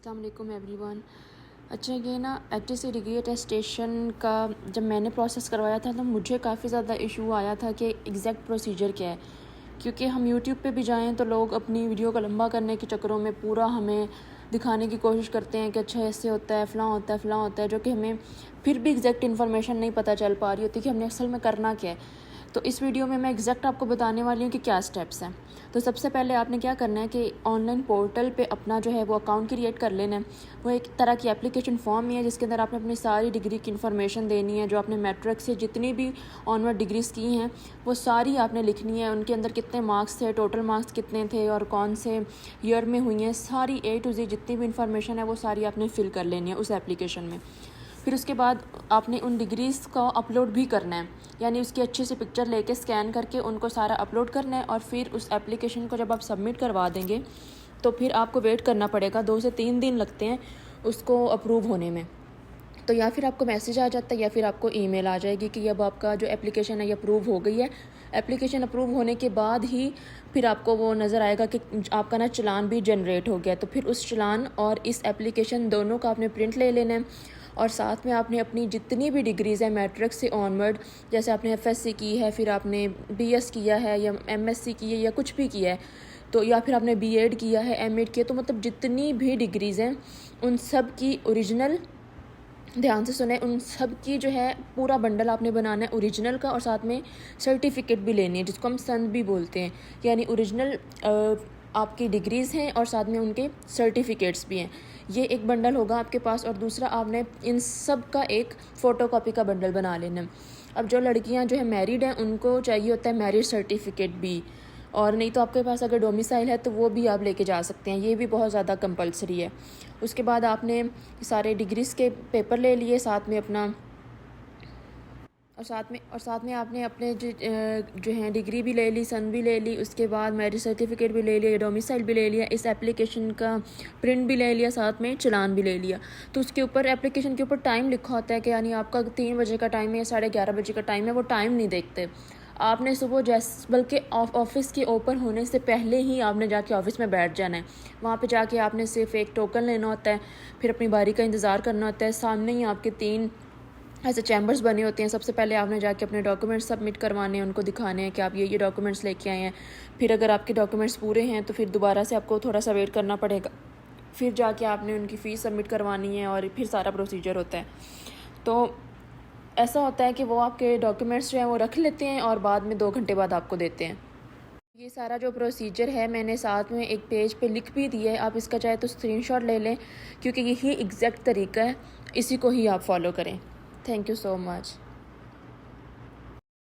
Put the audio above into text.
अस्सलाम वालेकुम एवरीवन। अच्छा, ये ना HSC डिग्री अटेस्टेशन का जब मैंने प्रोसेस करवाया था तो मुझे काफ़ी ज़्यादा इशू आया था कि एग्जैक्ट प्रोसीजर क्या है, क्योंकि हम यूट्यूब पे भी जाएं तो लोग अपनी वीडियो को लंबा करने के चक्करों में पूरा हमें दिखाने की कोशिश करते हैं कि अच्छा ऐसे होता है, फ़लाँ होता है, फ़लाँ होता है, जो कि हमें फिर भी एग्जैक्ट इन्फॉर्मेशन नहीं पता चल पा रही होती कि हमने असल में करना क्या है। तो इस वीडियो में मैं एग्जैक्ट आपको बताने वाली हूँ कि क्या स्टेप्स हैं। तो सबसे पहले आपने क्या करना है कि ऑनलाइन पोर्टल पे अपना जो है वो अकाउंट क्रिएट कर लेना है। वो एक तरह की एप्लीकेशन फॉर्म ही है जिसके अंदर आपने अपनी सारी डिग्री की इन्फॉर्मेशन देनी है, जो आपने मैट्रिक से जितनी भी ऑनवर्ड डिग्रीज की हैं वो सारी आपने लिखनी है। उनके अंदर कितने मार्क्स थे, टोटल मार्क्स कितने थे और कौन से ईयर में हुई हैं, सारी A to Z जितनी भी इन्फॉर्मेशन है वो सारी आपने फिल कर लेनी है उस एप्लीकेशन में। फिर उसके बाद आपने उन डिग्रीज़ को अपलोड भी करना है, यानी उसकी अच्छी सी पिक्चर लेके स्कैन करके उनको सारा अपलोड करना है। और फिर उस एप्लीकेशन को जब आप सबमिट करवा देंगे तो फिर आपको वेट करना पड़ेगा, 2 से 3 दिन लगते हैं उसको अप्रूव होने में। तो या फिर आपको मैसेज आ जाता है या फिर आपको ईमेल आ जाएगी कि अब आपका जो एप्लीकेशन है ये अप्रूव हो गई है। एप्लीकेशन अप्रूव होने के बाद ही फिर आपको वो नज़र आएगा कि आपका ना चालान भी जनरेट हो गया। तो फिर उस चालान और इस एप्लीकेशन दोनों का आपने प्रिंट ले लेना है और साथ में आपने अपनी जितनी भी डिग्रीज़ हैं मैट्रिक से ऑनवर्ड, जैसे आपने FSC की है, फिर आपने BS किया है या MSc की है या कुछ भी किया है, तो या फिर आपने B.Ed किया है, M.Ed किया, तो मतलब जितनी भी डिग्रीज़ हैं उन सब की ओरिजिनल, ध्यान से सुने, उन सब की जो है पूरा बंडल आपने बनाना है ओरिजिनल का, और साथ में सर्टिफिकेट भी लेनी है जिसको हम सन भी बोलते हैं, यानी ओरिजिनल आपकी डिग्रीज़ हैं और साथ में उनके सर्टिफिकेट्स भी हैं। ये एक बंडल होगा आपके पास, और दूसरा आपने इन सब का एक फ़ोटोकॉपी का बंडल बना लेना है। अब जो लड़कियां जो है मैरिड हैं उनको चाहिए होता है मैरिज सर्टिफिकेट भी, और नहीं तो आपके पास अगर डोमिसाइल है तो वो भी आप लेके जा सकते हैं, ये भी बहुत ज़्यादा कंपलसरी है। उसके बाद आपने सारे डिग्रीज़ के पेपर ले लिए, साथ में अपना और साथ में आपने अपने जो हैं डिग्री भी ले ली, सन भी ले ली, उसके बाद मैरिज सर्टिफिकेट भी ले लिया, डोमिसाइल भी ले लिया, इस एप्लीकेशन का प्रिंट भी ले लिया, साथ में चालान भी ले लिया। तो उसके ऊपर एप्लीकेशन के ऊपर टाइम लिखा होता है कि यानी आपका 3 बजे का टाइम है या 11:30 बजे का टाइम है, वो टाइम नहीं देखते। आपने सुबह बल्कि ऑफिस के ओपन होने से पहले ही आपने जाके ऑफिस में बैठ जाना है। वहाँ पे जाके आपने सिर्फ एक टोकन लेना होता है, फिर अपनी बारी का इंतज़ार करना होता है। सामने ही आपके 3 ऐसे चैम्बर्स बने होते हैं। सबसे पहले आपने जाके अपने डॉक्यूमेंट्स सबमिट करवाने हैं, उनको दिखाने हैं कि आप ये डॉक्यूमेंट्स लेके आए हैं। फिर अगर आपके डॉक्यूमेंट्स पूरे हैं तो फिर दोबारा से आपको थोड़ा सा वेट करना पड़ेगा, फिर जाके आपने उनकी फ़ीस सबमिट करवानी है और फिर सारा प्रोसीजर होता है। तो ऐसा होता है कि वो आपके डॉक्यूमेंट्स जो हैं वो रख लेते हैं और बाद में 2 घंटे बाद आपको देते हैं। ये सारा जो प्रोसीजर है मैंने साथ में एक पेज पे लिख भी दिया है, आप इसका चाहे तो स्क्रीनशॉट ले लें, क्योंकि यही एग्जैक्ट तरीका है, इसी को ही आप फॉलो करें। Thank you so much.